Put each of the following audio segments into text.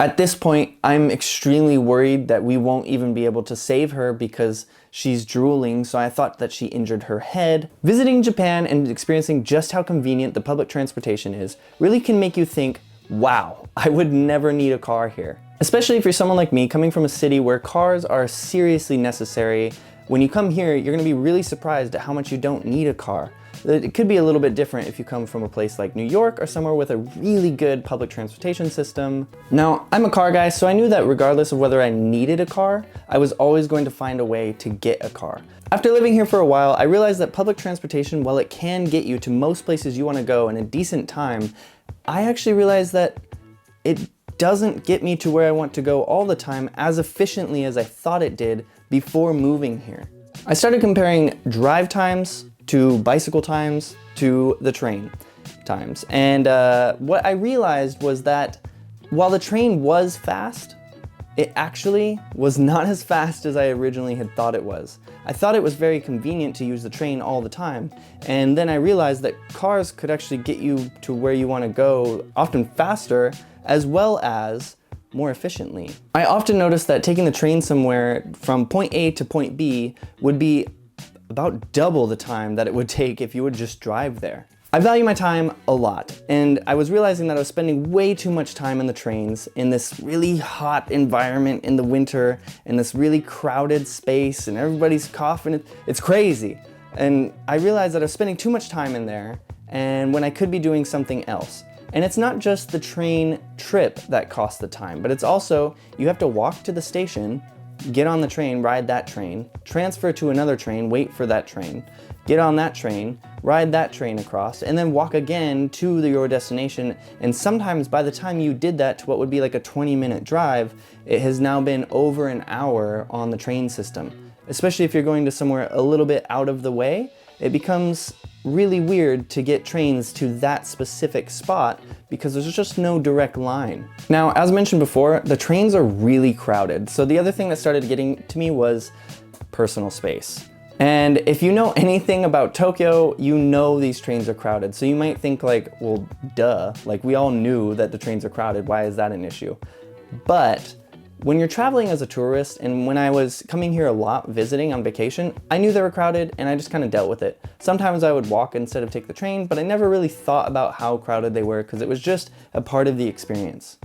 At this point, I'm extremely worried that we won't even be able to save her because she's drooling, so I thought that she injured her head. Visiting Japan and experiencing just how convenient the public transportation is really can make you think, wow, I would never need a car here. Especially if you're someone like me coming from a city where cars are seriously necessary. When you come here, you're gonna be really surprised at how much you don't need a car. It could be a little bit different if you come from a place like New York or somewhere with a really good public transportation system. Now, I'm a car guy, so I knew that regardless of whether I needed a car, I was always going to find a way to get a car. After living here for a while, I realized that public transportation, while it can get you to most places you want to go in a decent time, I actually realized that it doesn't get me to where I want to go all the time as efficiently as I thought it did before moving here. I started comparing drive times to bicycle times to the train times. And what I realized was that while the train was fast, it actually was not as fast as I originally had thought it was. I thought it was very convenient to use the train all the time. And then I realized that cars could actually get you to where you want to go often faster as well as more efficiently. I often noticed that taking the train somewhere from point A to point B would be about double the time that it would take if you would just drive there. I value my time a lot, and I was realizing that I was spending way too much time in the trains in this really hot environment in the winter, in this really crowded space, and everybody's coughing. It's crazy. And I realized that I was spending too much time in there, and when I could be doing something else. And it's not just the train trip that costs the time, but it's also you have to walk to the station, get on the train, ride that train, transfer to another train, wait for that train, get on that train, ride that train across, and then walk again to your destination. And sometimes by the time you did that to what would be like a 20-minute drive, it has now been over an hour on the train system. Especially if you're going to somewhere a little bit out of the way, it becomes really weird to get trains to that specific spot because there's just no direct line. Now, as mentioned before, the trains are really crowded. So the other thing that started getting to me was personal space. And if you know anything about Tokyo, you know these trains are crowded. So you might think like, well, duh, like we all knew that the trains are crowded. Why is that an issue? But when you're traveling as a tourist, and when I was coming here a lot visiting on vacation, I knew they were crowded and I just kind of dealt with it. Sometimes I would walk instead of take the train, but I never really thought about how crowded they were because it was just a part of the experience.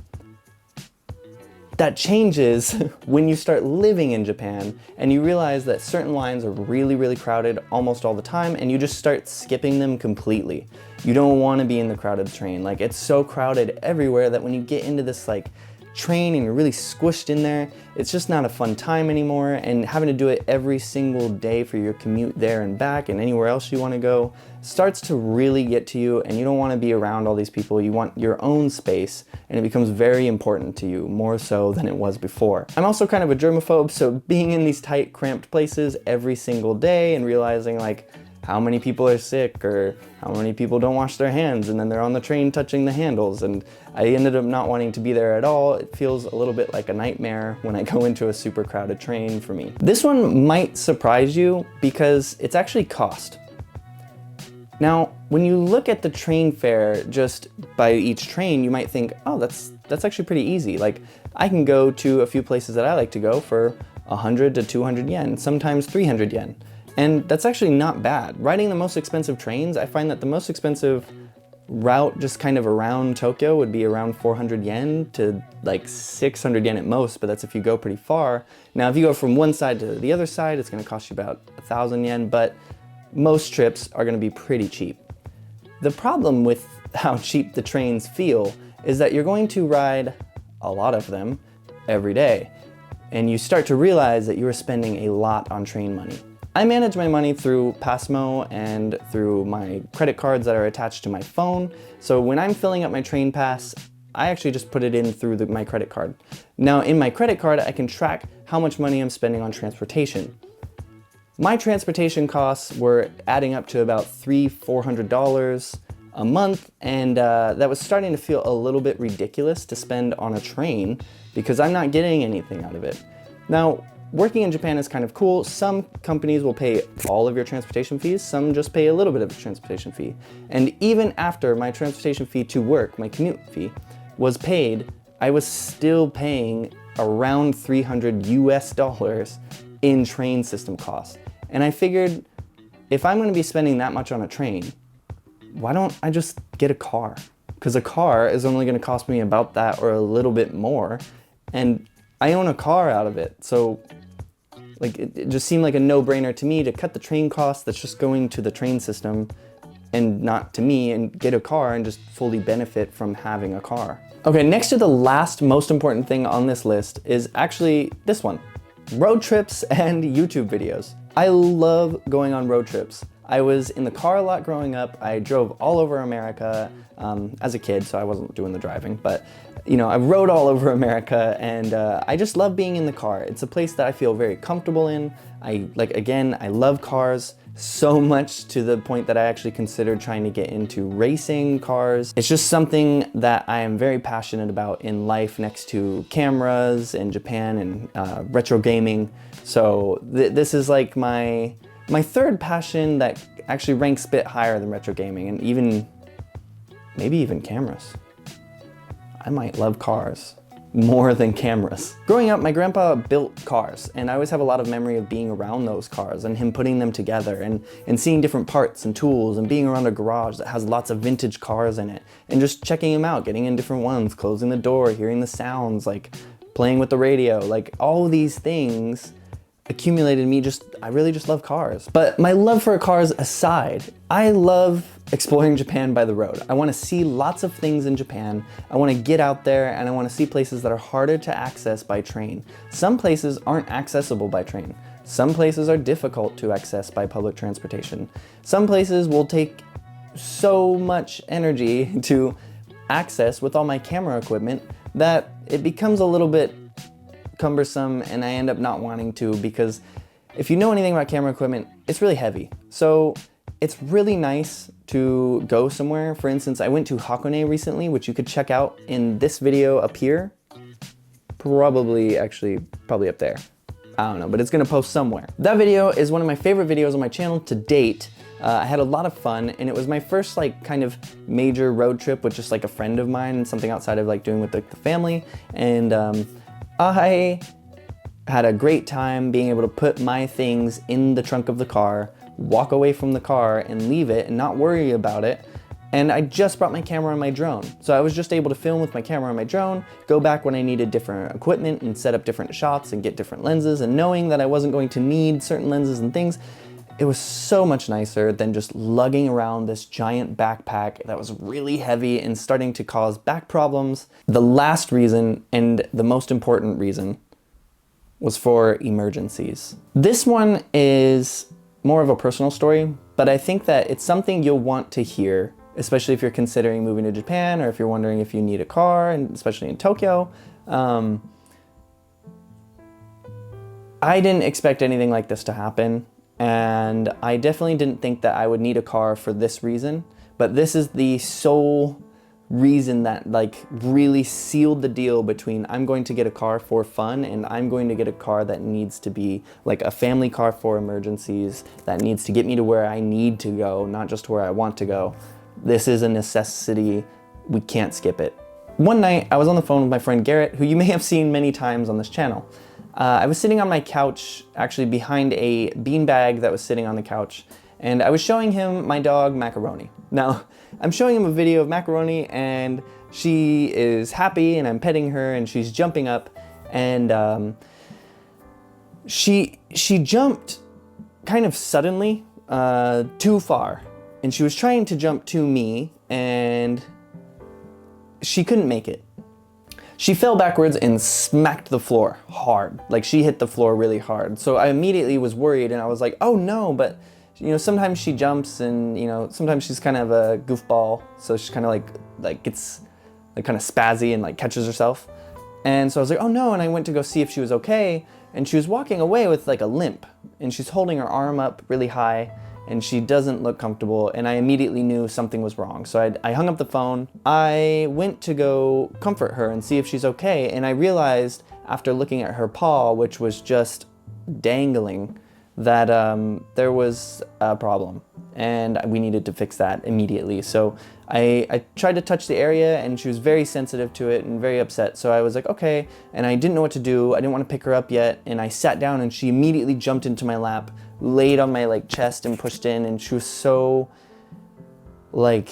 That changes when you start living in Japan and you realize that certain lines are really, really crowded almost all the time and you just start skipping them completely. You don't want to be in the crowded train. Like it's so crowded everywhere that when you get into this like train and you're really squished in there, it's just not a fun time anymore, and having to do it every single day for your commute there and back and anywhere else you want to go starts to really get to you, and you don't want to be around all these people. You want your own space, and it becomes very important to you, more so than it was before. I'm also kind of a germaphobe, so being in these tight, cramped places every single day and realizing like how many people are sick or how many people don't wash their hands and then they're on the train touching the handles, and I ended up not wanting to be there at all. It feels a little bit like a nightmare when I go into a super crowded train for me. This one might surprise you because it's actually cost. Now, when you look at the train fare just by each train, you might think, oh, that's actually pretty easy. Like I can go to a few places that I like to go for 100 to 200 yen, sometimes 300 yen. And that's actually not bad. Riding the most expensive trains, I find that the most expensive route just kind of around Tokyo would be around 400 yen to like 600 yen at most, but that's if you go pretty far. Now, if you go from one side to the other side, it's gonna cost you about 1,000 yen, but most trips are gonna be pretty cheap. The problem with how cheap the trains feel is that you're going to ride a lot of them every day, and you start to realize that you are spending a lot on train money. I manage my money through Passmo and through my credit cards that are attached to my phone. So when I'm filling up my train pass, I actually just put it in through my credit card. Now in my credit card, I can track how much money I'm spending on transportation. My transportation costs were adding up to about $300–400 a month, and that was starting to feel a little bit ridiculous to spend on a train because I'm not getting anything out of it. Now, working in Japan is kind of cool. Some companies will pay all of your transportation fees, some just pay a little bit of the transportation fee. And even after my transportation fee to work, my commute fee, was paid, I was still paying around $300 US in train system costs. And I figured, if I'm gonna be spending that much on a train, why don't I just get a car? Because a car is only gonna cost me about that or a little bit more, and I own a car out of it. So like, it just seemed like a no-brainer to me to cut the train cost that's just going to the train system and not to me, and get a car and just fully benefit from having a car. Okay, next to the last most important thing on this list is actually this one: road trips and YouTube videos. I love going on road trips. I was in the car a lot growing up. I drove all over America as a kid, so I wasn't doing the driving, but you know, I rode all over America, and I just love being in the car. It's a place that I feel very comfortable in. I love cars so much to the point that I actually considered trying to get into racing cars. It's just something that I am very passionate about in life, next to cameras in Japan and retro gaming. So this is like my third passion that actually ranks a bit higher than retro gaming, and maybe even cameras. I might love cars more than cameras. Growing up, my grandpa built cars, and I always have a lot of memory of being around those cars and him putting them together and seeing different parts and tools, and being around a garage that has lots of vintage cars in it and just checking them out, getting in different ones, closing the door, hearing the sounds, like playing with the radio. Like, all these things accumulated me I really just love cars. But my love for cars aside, I love exploring Japan by the road. I want to see lots of things in Japan. I want to get out there, and I want to see places that are harder to access by train. Some places aren't accessible by train. Some places are difficult to access by public transportation. Some places will take so much energy to access with all my camera equipment that it becomes a little bit cumbersome, and I end up not wanting to, because if you know anything about camera equipment, it's really heavy. So it's really nice to go somewhere. For instance, I went to Hakone recently, which you could check out in this video up here. Probably up there. I don't know, but it's gonna post somewhere. That video is one of my favorite videos on my channel to date. I had a lot of fun, and it was my first kind of major road trip with just a friend of mine, and something outside of doing with the family. And I had a great time being able to put my things in the trunk of the car, walk away from the car and leave it and not worry about it. And I just brought my camera and my drone. So I was just able to film with my camera and my drone, go back when I needed different equipment and set up different shots and get different lenses, and knowing that I wasn't going to need certain lenses and things, it was so much nicer than just lugging around this giant backpack that was really heavy and starting to cause back problems. The last reason, and the most important reason, was for emergencies. This one is more of a personal story, but I think that it's something you'll want to hear, especially if you're considering moving to Japan, or if you're wondering if you need a car, and especially in Tokyo. I didn't expect anything like this to happen, and I definitely didn't think that I would need a car for this reason, but this is the sole reason that really sealed the deal between I'm going to get a car for fun and I'm going to get a car that needs to be a family car for emergencies, that needs to get me to where I need to go, not just where I want to go. This is a necessity. We can't skip it. One night I was on the phone with my friend Garrett, who you may have seen many times on this channel. I was sitting on my couch, actually behind a beanbag that was sitting on the couch, and I was showing him my dog, Macaroni. Now, I'm showing him a video of Macaroni, and she is happy, and I'm petting her, and she's jumping up, and she jumped kind of suddenly, too far, and she was trying to jump to me, and she couldn't make it. She fell backwards and smacked the floor hard. She hit the floor really hard. So I immediately was worried, and I was like, oh no, but sometimes she jumps, and sometimes she's kind of a goofball, so she's kind of gets kind of spazzy and catches herself. And so I was like, oh no, and I went to go see if she was okay, and she was walking away with a limp, and she's holding her arm up really high, and she doesn't look comfortable, and I immediately knew something was wrong. So I hung up the phone. I went to go comfort her and see if she's okay, and I realized after looking at her paw, which was just dangling, that there was a problem. and we needed to fix that immediately. So I tried to touch the area, and she was very sensitive to it and very upset. So I was like, okay, and I didn't know what to do. I didn't want to pick her up yet, and I sat down, and she immediately jumped into my lap, laid on my like chest and pushed in, and she was so like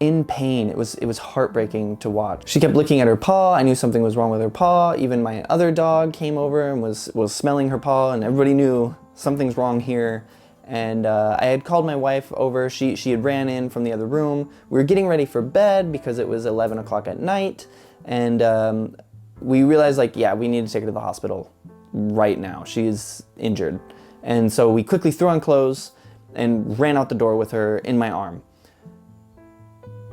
in pain. It was heartbreaking to watch. She kept looking at her paw. I knew something was wrong with her paw. Even my other dog came over and was smelling her paw, and everybody knew something's wrong here. And I had called my wife over. She had ran in from the other room. We were getting ready for bed because it was 11 o'clock at night, and we realized, like, yeah, we need to take her to the hospital right now. She's injured. And so we quickly threw on clothes and ran out the door with her in my arm.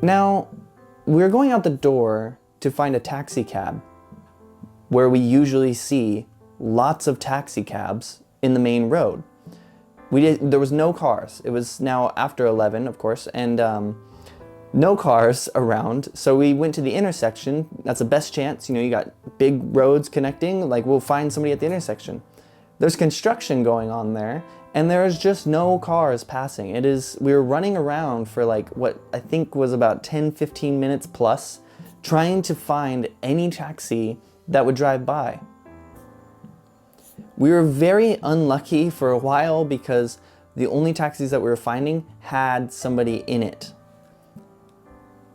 Now, we were going out the door to find a taxi cab where we usually see lots of taxi cabs in the main road. There was no cars. It was now after 11, of course, and no cars around. So we went to the intersection. That's the best chance. You know, you got big roads connecting. Like, we'll find somebody at the intersection. There's construction going on there, and there's just no cars passing. We were running around for like what I think was about 10-15 minutes plus, trying to find any taxi that would drive by. We were very unlucky for a while because the only taxis that we were finding had somebody in it.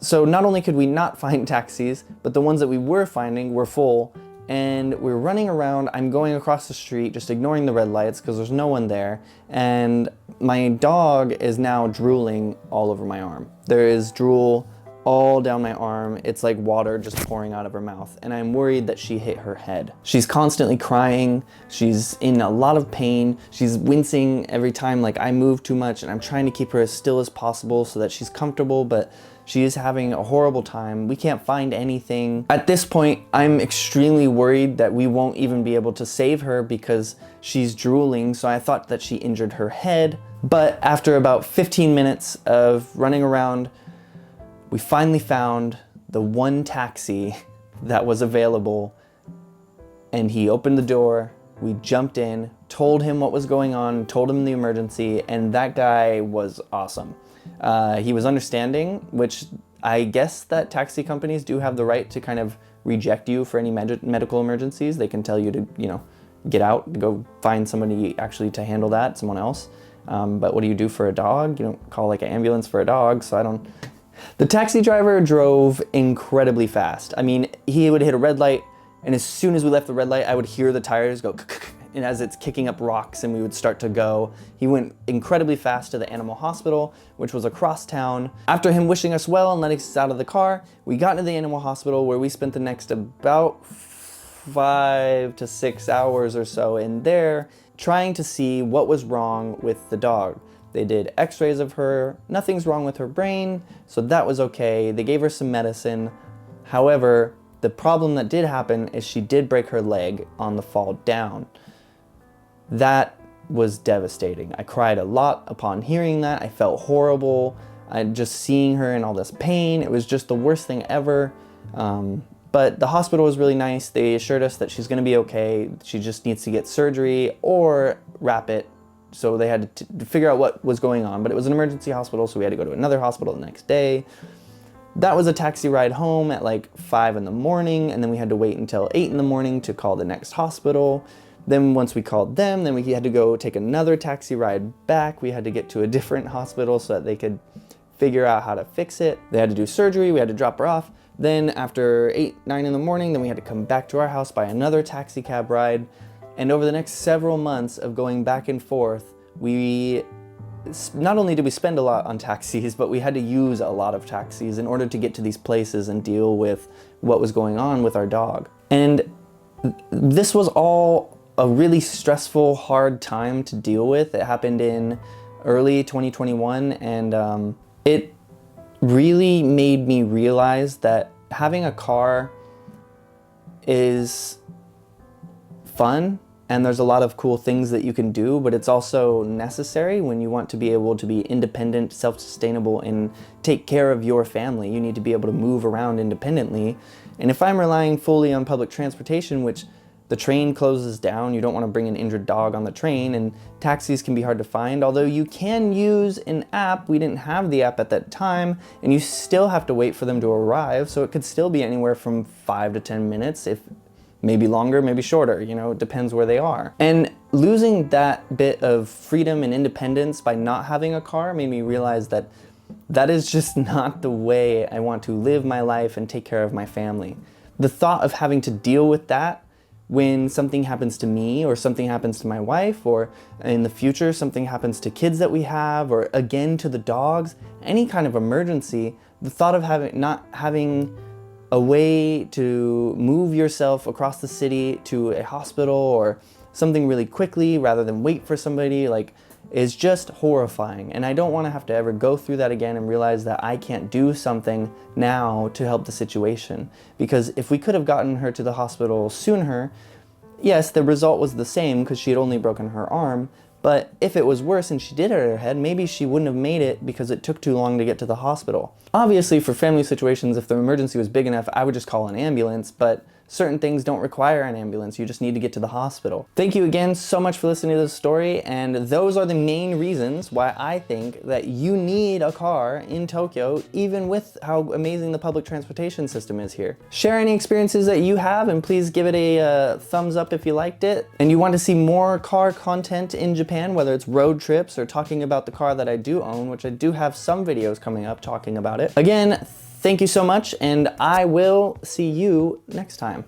So not only could we not find taxis, but the ones that we were finding were full, and we were running around. I'm going across the street, just ignoring the red lights because there's no one there, and my dog is now drooling all over my arm. There is drool all down my arm. It's like water just pouring out of her mouth, and I'm worried that she hit her head. She's constantly crying. She's in a lot of pain. She's wincing every time like I move too much, and I'm trying to keep her as still as possible so that she's comfortable, but she is having a horrible time. We can't find anything. At this point, I'm extremely worried that we won't even be able to save her because she's drooling, so I thought that she injured her head. But after about 15 minutes of running around, we finally found the one taxi that was available, and he opened the door. We jumped in, told him what was going on, told him the emergency, and that guy was awesome. He was understanding, which I guess that taxi companies do have the right to kind of reject you for any medical emergencies. They can tell you to, you know, get out, go find somebody actually to handle that, someone else. But what do you do for a dog? You don't call like an ambulance for a dog, so I don't. The taxi driver drove incredibly fast. I mean, he would hit a red light, and as soon as we left the red light, I would hear the tires go and as it's kicking up rocks, and we would start to go. He went incredibly fast to the animal hospital, which was across town. After him wishing us well and letting us out of the car, we got into the animal hospital, where we spent the next about 5 to 6 hours or so in there trying to see what was wrong with the dog. They did x-rays of her. Nothing's wrong with her brain, so that was okay. They gave her some medicine. However, the problem that did happen is she did break her leg on the fall down. That was devastating. I cried a lot upon hearing that. I felt horrible. Just seeing her in all this pain, it was just the worst thing ever. But the hospital was really nice. They assured us that she's gonna be okay. She just needs to get surgery or wrap it. So they had to figure out what was going on, but it was an emergency hospital, so we had to go to another hospital the next day. That was a taxi ride home at like 5 in the morning, and then we had to wait until 8 in the morning to call the next hospital. Then once we called them, then we had to go take another taxi ride back. We had to get to a different hospital so that they could figure out how to fix it. They had to do surgery, we had to drop her off. Then after 8, 9 in the morning, then we had to come back to our house by another taxi cab ride. And over the next several months of going back and forth, we not only did we spend a lot on taxis, but we had to use a lot of taxis in order to get to these places and deal with what was going on with our dog. And this was all a really stressful, hard time to deal with. It happened in early 2021, and it really made me realize that having a car is fun, and there's a lot of cool things that you can do, but it's also necessary when you want to be able to be independent, self-sustainable, and take care of your family. You need to be able to move around independently. And if I'm relying fully on public transportation, which the train closes down, you don't want to bring an injured dog on the train, and taxis can be hard to find, although you can use an app. We didn't have the app at that time, and you still have to wait for them to arrive, so it could still be anywhere from 5 to 10 minutes, if maybe longer, maybe shorter, you know, it depends where they are. And losing that bit of freedom and independence by not having a car made me realize that that is just not the way I want to live my life and take care of my family. The thought of having to deal with that when something happens to me, or something happens to my wife, or in the future something happens to kids that we have, or again to the dogs, any kind of emergency, the thought of not having a way to move yourself across the city to a hospital or something really quickly rather than wait for somebody, like, is just horrifying. And I don't want to have to ever go through that again and realize that I can't do something now to help the situation. Because if we could have gotten her to the hospital sooner, yes, the result was the same because she had only broken her arm, but if it was worse and she did hurt her head, maybe she wouldn't have made it because it took too long to get to the hospital. Obviously, for family situations, if the emergency was big enough, I would just call an ambulance, but certain things don't require an ambulance. You just need to get to the hospital. Thank you again so much for listening to this story, and those are the main reasons why I think that you need a car in Tokyo, even with how amazing the public transportation system is here. Share any experiences that you have, and please give it a thumbs up if you liked it. And you want to see more car content in Japan, whether it's road trips or talking about the car that I do own, which I do have some videos coming up talking about it. Again, thank you so much, and I will see you next time.